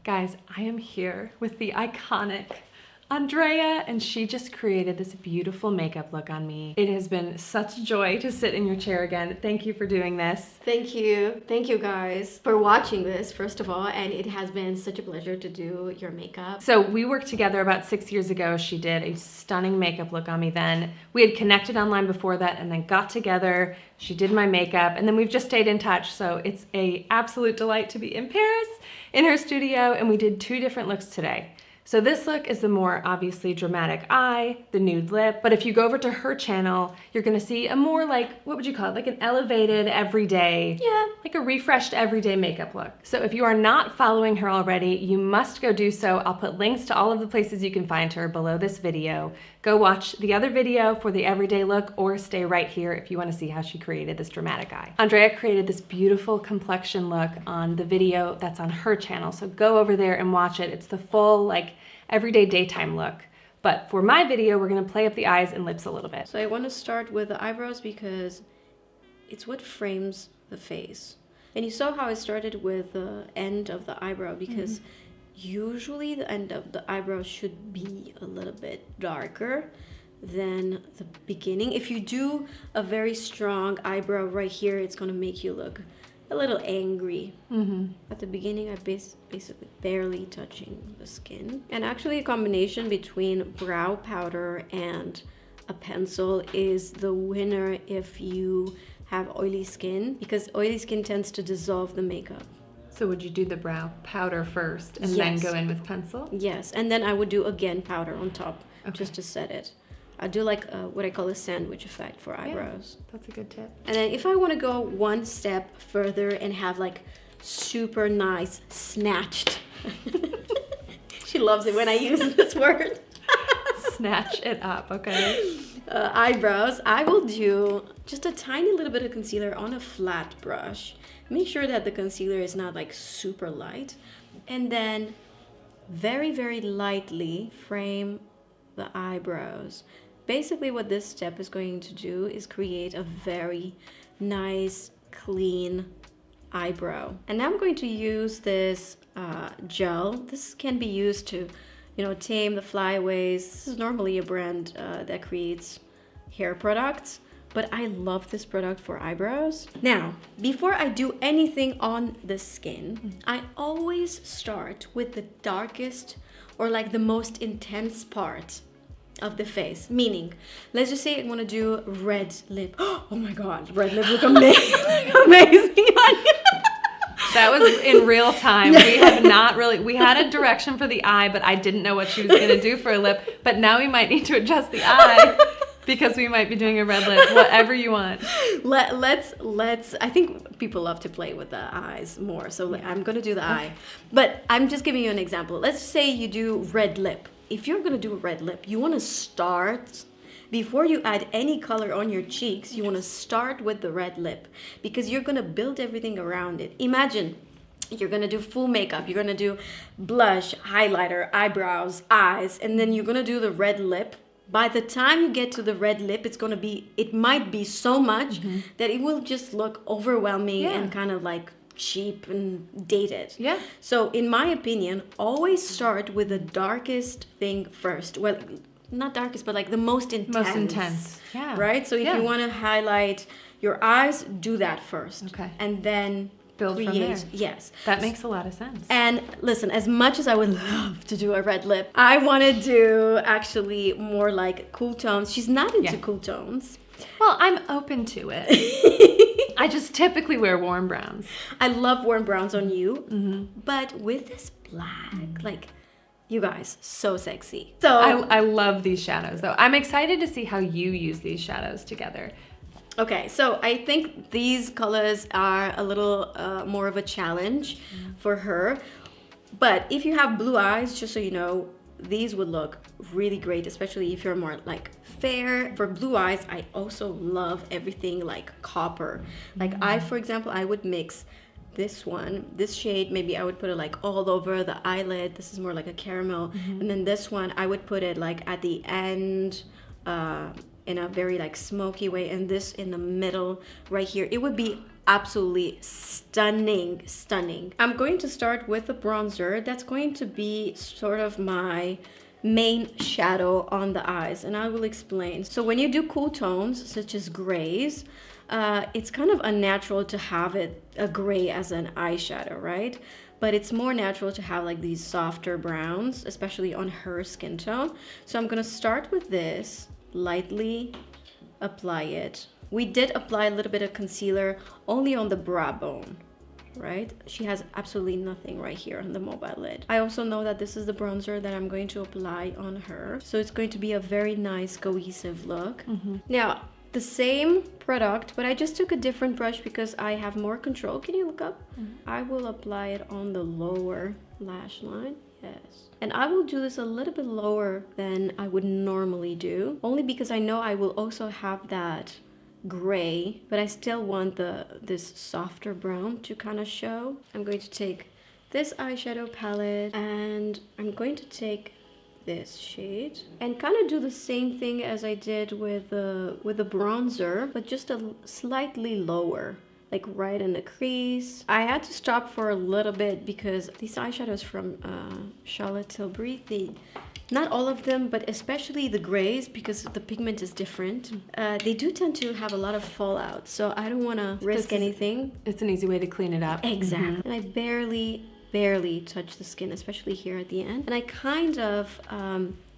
Guys, I am here with the iconic Andrea, and she just created this beautiful makeup look on me. It has been such joy to sit in your chair again. Thank you for doing this. Thank you. Thank you guys for watching this, first of all, and it has been such a pleasure to do your makeup. So we worked together about 6 years ago. She did a stunning makeup look on me then. We had connected online before that and then got together. She did my makeup and then we've just stayed in touch. So it's an absolute delight to be in Paris in her studio, and we did 2 different looks today. So this look is the more obviously dramatic eye, the nude lip, but if you go over to her channel, you're gonna see a more like, what would you call it? Like an elevated everyday, like a refreshed everyday makeup look. So if you are not following her already, you must go do so. I'll put links to all of the places you can find her below this video. Go watch the other video for the everyday look or stay right here if you wanna see how she created this dramatic eye. Andrea created this beautiful complexion look on the video that's on her channel. So go over there and watch it. It's the full like everyday daytime look. But for my video, we're gonna play up the eyes and lips a little bit. So I want to start with the eyebrows because it's what frames the face. And you saw how I started with the end of the eyebrow because usually the end of the eyebrow should be a little bit darker than the beginning. If you do a very strong eyebrow right here, it's gonna make you look a little angry. At the beginning, I'm basically barely touching the skin. And actually a combination between brow powder and a pencil is the winner if you have oily skin, because oily skin tends to dissolve the makeup. So would you do the brow powder first and then go in with pencil? Yes, and then I would do again powder on top just to set it. I do like what I call a sandwich effect for eyebrows. Yeah, that's a good tip. And then if I want to go one step further and have like super nice snatched, she loves it when I use this word. Snatch it up, okay? Eyebrows, I will do just a tiny little bit of concealer on a flat brush. Make sure that the concealer is not like super light. And then very, very lightly frame the eyebrows. Basically what this step is going to do is create a very nice, clean eyebrow. And now I'm going to use this gel. This can be used to, you know, tame the flyaways. This is normally a brand that creates hair products, but I love this product for eyebrows. Now, before I do anything on the skin, I always start with the darkest or like the most intense part of the face. Meaning, let's just say I want to do red lip. Oh my god, red lip look amazing, amazing on you. That was in real time. We have not really, we had a direction for the eye, but I didn't know what she was gonna do for a lip. But now we might need to adjust the eye because we might be doing a red lip, whatever you want. Let's, I think people love to play with the eyes more. So I'm gonna do the eye. But I'm just giving you an example. Let's say you do red lip. If you're gonna do a red lip, you wanna start, before you add any color on your cheeks, you wanna start with the red lip because you're gonna build everything around it. Imagine you're gonna do full makeup, you're gonna do blush, highlighter, eyebrows, eyes, and then you're gonna do the red lip. By the time you get to the red lip, it might be so much that it will just look overwhelming and kind of like cheap and dated. Yeah. So in my opinion, always start with the darkest thing first. Well, not darkest, but like the most intense. Most intense. Yeah. Right? So if you want to highlight your eyes, do that first. Okay. And then build from there. Yes. That makes a lot of sense. And listen, as much as I would love to do a red lip, I want to do actually more like cool tones. She's not into cool tones. Well, I'm open to it. I just typically wear warm browns. I love warm browns on you, but with this black, like, you guys, so sexy. So I love these shadows, though. I'm excited to see how you use these shadows together. Okay, so I think these colors are a little more of a challenge for her. But if you have blue eyes, just so you know, these would look really great, especially if you're more like fair. For blue eyes, I also love everything like copper. Like for example, I would mix this shade, maybe I would put it like all over the eyelid. This is more like a caramel. And then this one, I would put it like at the end, in a very like smoky way, and this in the middle right here. It would be absolutely stunning, stunning. I'm going to start with the bronzer. That's going to be sort of my main shadow on the eyes, and I will explain. So when you do cool tones such as grays, it's kind of unnatural to have a gray as an eyeshadow, right? But it's more natural to have like these softer browns, especially on her skin tone. So I'm gonna start with this, lightly apply it. We did apply a little bit of concealer only on the brow bone, right? She has absolutely nothing right here on the mobile lid. I also know that this is the bronzer that I'm going to apply on her. So it's going to be a very nice cohesive look. Now, the same product, but I just took a different brush because I have more control. Can you look up? I will apply it on the lower lash line. Yes. And I will do this a little bit lower than I would normally do, only because I know I will also have that gray, but I still want this softer brown to kind of show. I'm going to take this eyeshadow palette and I'm going to take this shade and kind of do the same thing as I did with the bronzer, but just a slightly lower, like right in the crease. I had to stop for a little bit because these eyeshadows from Charlotte Tilbury, not all of them, but especially the grays, because the pigment is different, they do tend to have a lot of fallout. So I don't want to risk anything. It's an easy way to clean it up. Exactly. And I barely touch the skin, especially here at the end. And I kind of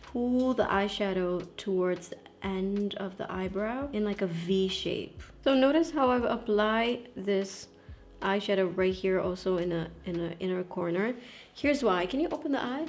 pull the eyeshadow towards the end of the eyebrow in like a V shape. So notice how I've applied this eyeshadow right here, also in a inner corner. Here's why. Can you open the eye?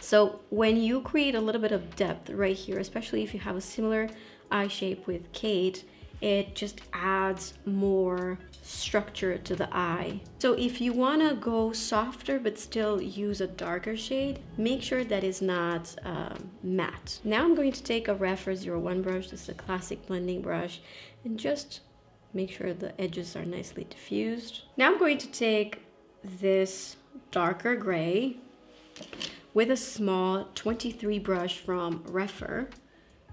So when you create a little bit of depth right here, especially if you have a similar eye shape with Kate, it just adds more structure to the eye. So if you want to go softer but still use a darker shade, make sure that it's not matte. Now I'm going to take a Refer 01 brush. This is a classic blending brush, and just make sure the edges are nicely diffused. Now I'm going to take this darker gray with a small 23 brush from Refer.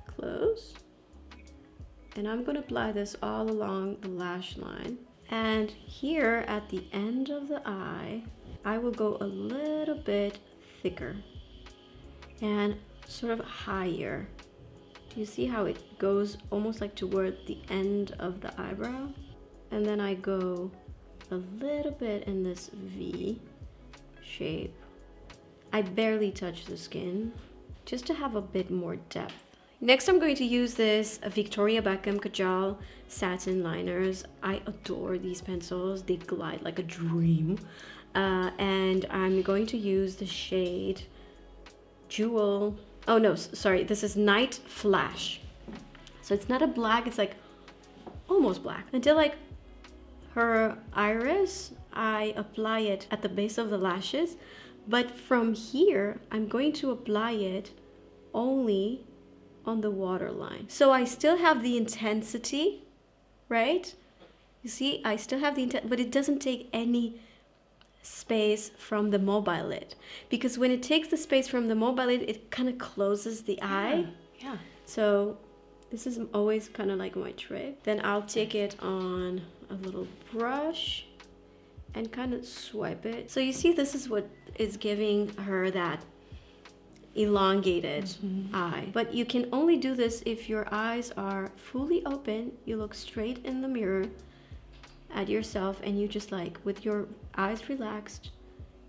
Close. And I'm going to apply this all along the lash line. And here at the end of the eye, I will go a little bit thicker and sort of higher. You see how it goes almost like toward the end of the eyebrow? And then I go a little bit in this V shape. I barely touch the skin, just to have a bit more depth. Next, I'm going to use this Victoria Beckham Kajal satin liners. I adore these pencils. They glide like a dream. And I'm going to use the shade Jewel. Oh no, sorry. This is Night Flash. So it's not a black. It's like almost black. Until like her iris, I apply it at the base of the lashes. But from here, I'm going to apply it only on the waterline. So I still have the intensity, right? You see, I still have the intent, but it doesn't take any space from the mobile lid. Because when it takes the space from the mobile lid, it kind of closes the eye. Yeah. So this is always kind of like my trick. Then I'll take it on a little brush and kind of swipe it. So you see, this is what is giving her that elongated eye. But you can only do this if your eyes are fully open. You look straight in the mirror at yourself and you just like, with your eyes relaxed,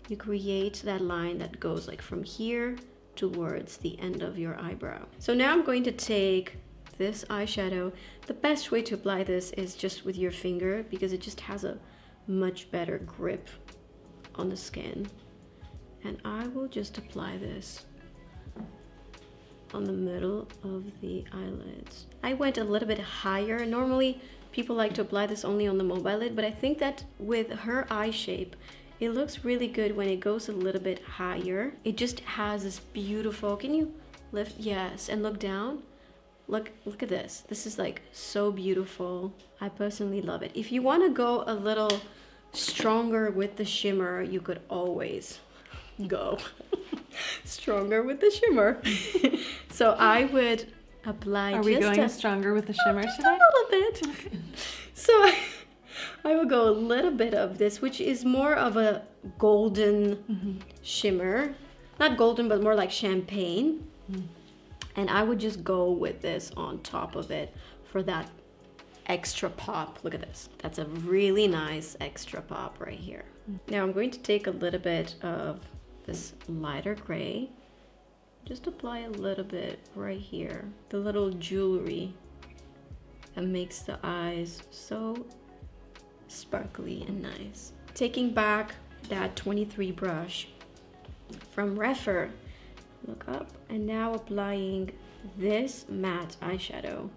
you create that line that goes like from here towards the end of your eyebrow. So now I'm going to take this eyeshadow. The best way to apply this is just with your finger, because it just has a much better grip on the skin. And I will just apply this on the middle of the eyelids. I went a little bit higher. Normally people like to apply this only on the mobile lid, but I think that with her eye shape, it looks really good when it goes a little bit higher. It just has this beautiful, can you lift? Yes, and look down. Look at this. This is like so beautiful. I personally love it. If you want to go a little stronger with the shimmer, you could always go stronger with the shimmer. So I would apply. Are we going stronger with the shimmer today? A little bit. So I will go a little bit of this, which is more of a golden shimmer. Not golden, but more like champagne. And I would just go with this on top of it for that extra pop. Look at this. That's a really nice extra pop right here. Now I'm going to take a little bit of this lighter gray. Just apply a little bit right here. The little jewelry that makes the eyes so sparkly and nice. Taking back that 23 brush from Refer, look up, and now applying this matte eyeshadow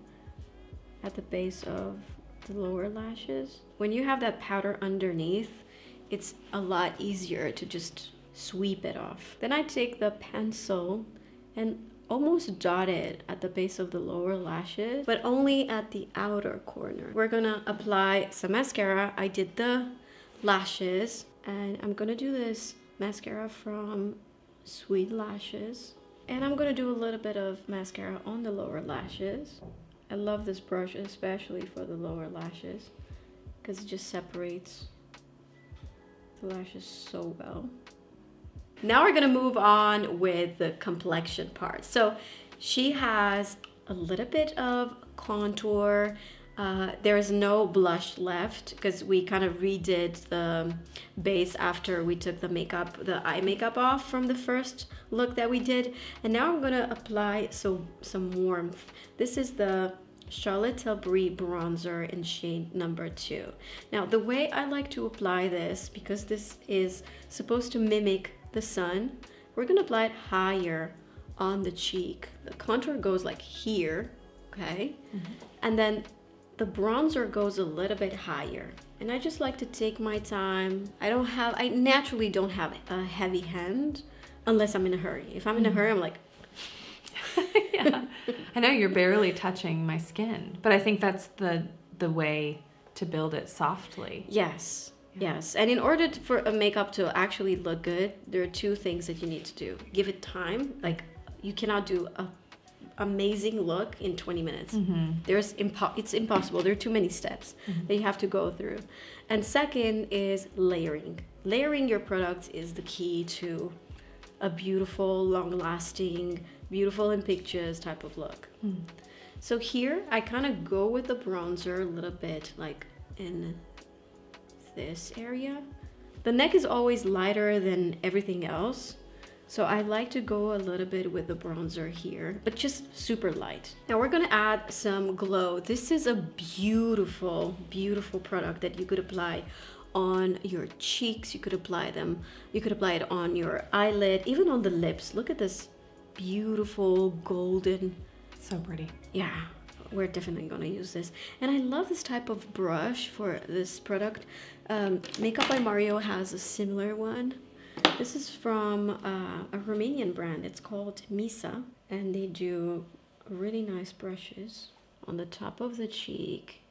at the base of the lower lashes. When you have that powder underneath, it's a lot easier to just sweep it off. Then I take the pencil and almost dot it at the base of the lower lashes, but only at the outer corner. We're gonna apply some mascara. I did the lashes, and I'm gonna do this mascara from Sweet Lashes. And I'm gonna do a little bit of mascara on the lower lashes. I love this brush, especially for the lower lashes, because it just separates the lashes so well. Now we're gonna move on with the complexion part. So she has a little bit of contour. There's no blush left because we kind of redid the base after we took the eye makeup off from the first look that we did. And now I'm gonna apply some warmth. This is the Charlotte Tilbury bronzer in shade number 2. Now the way I like to apply this, because this is supposed to mimic the sun, we're gonna apply it higher on the cheek. The contour goes like here, okay? And then the bronzer goes a little bit higher. And I just like to take my time. I naturally don't have a heavy hand unless I'm in a hurry. If I'm in a hurry, I'm like, Yeah. I know you're barely touching my skin, but I think that's the way to build it softly. yes. Yes, and in order for a makeup to actually look good, there are 2 things that you need to do. Give it time. Like, you cannot do a amazing look in 20 minutes. It's impossible. There are too many steps that you have to go through. And second is layering. Layering your products is the key to a beautiful, long-lasting, beautiful in pictures type of look. So here, I kind of go with the bronzer a little bit, like in this area. The neck is always lighter than everything else, so I like to go a little bit with the bronzer here, but just super light. Now we're gonna add some glow. This is a beautiful, beautiful product that you could apply on your cheeks. You could apply it on your eyelid, even on the lips. Look at this beautiful golden. So pretty. Yeah, we're definitely gonna use this. And I love this type of brush for this product. Makeup by Mario has a similar one. This is from a Romanian brand. It's called Misa, and they do really nice brushes. On the top of the cheek,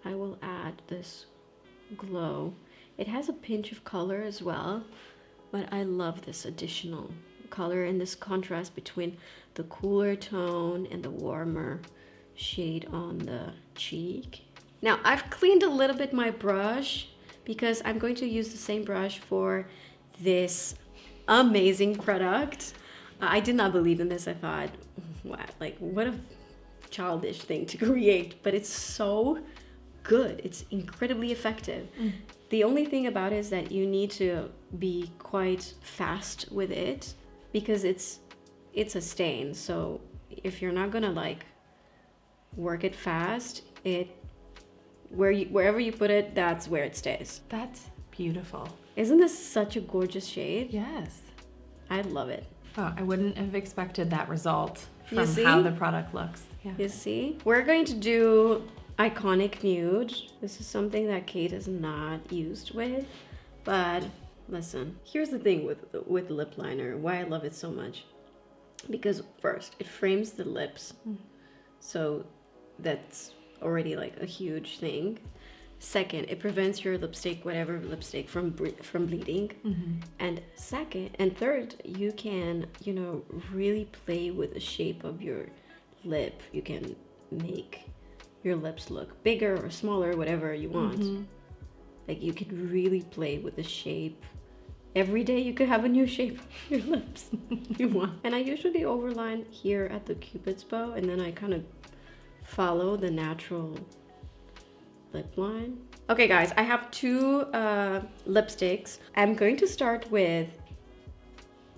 I will add this glow. It has a pinch of color as well, but I love this additional color and this contrast between the cooler tone and the warmer shade on the cheek. Now I've cleaned a little bit my brush because I'm going to use the same brush for this amazing product. I did not believe in this. I thought, what a childish thing to create, but it's so good. It's incredibly effective. The only thing about it is that you need to be quite fast with it because it's a stain. So if you're not gonna like work it fast, wherever you put it, that's where it stays. That's beautiful. Isn't this such a gorgeous shade? Yes. I love it. Oh, I wouldn't have expected that result You from see? how the product looks. Yeah. You see? We're going to do Iconic Nude. This is something that Kate is not used with, but listen, here's the thing with lip liner, why I love it so much. Because first, it frames the lips. So that's already like a huge thing. Second, it prevents your lipstick, whatever lipstick, from bleeding. And third, you can, really play with the shape of your lip. You can make your lips look bigger or smaller, whatever you want. Like you could really play with the shape. Every day you could have a new shape of your lips if you want. And I usually overline here at the Cupid's bow, and then I kind of follow the natural lip line. Okay guys, I have two lipsticks. I'm going to start with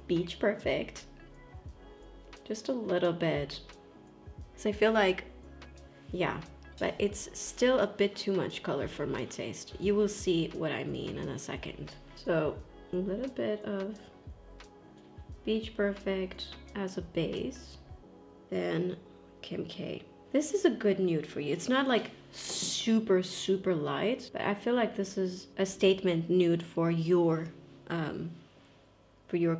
Beach Perfect. Just a little bit. So I feel like, yeah, but it's still a bit too much color for my taste. You will see what I mean in a second. So a little bit of Beach Perfect as a base, then Kim K. This is a good nude for you. It's not like super, super light, but I feel like this is a statement nude for your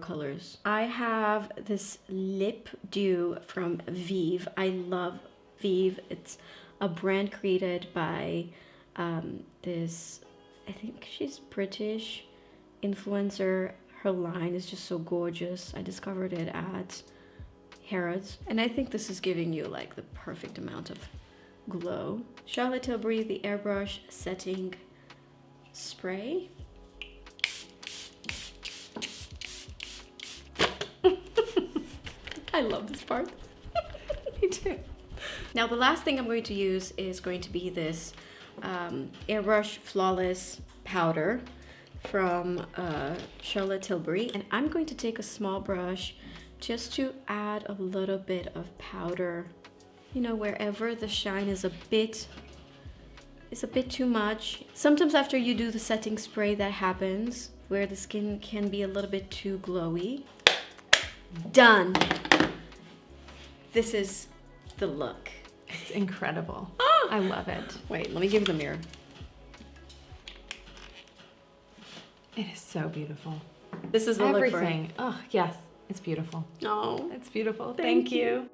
colors. I have this lip dew from Vive. I love Vive. It's a brand created by this, I think she's British influencer. Her line is just so gorgeous. I discovered it at Harrods, and I think this is giving you like the perfect amount of glow. Charlotte Tilbury, the Airbrush Setting Spray. I love this part. Me too. Now the last thing I'm going to use is going to be this Airbrush Flawless Powder from Charlotte Tilbury, and I'm going to take a small brush just to add a little bit of powder, you know, wherever the shine is a bit too much. Sometimes after you do the setting spray, that happens, where the skin can be a little bit too glowy. Done. This is the look. It's incredible. I love it. Wait, let me give you the mirror. It is so beautiful. This is the Everything. Oh, yes. It's beautiful. Oh, It's beautiful. Thank you.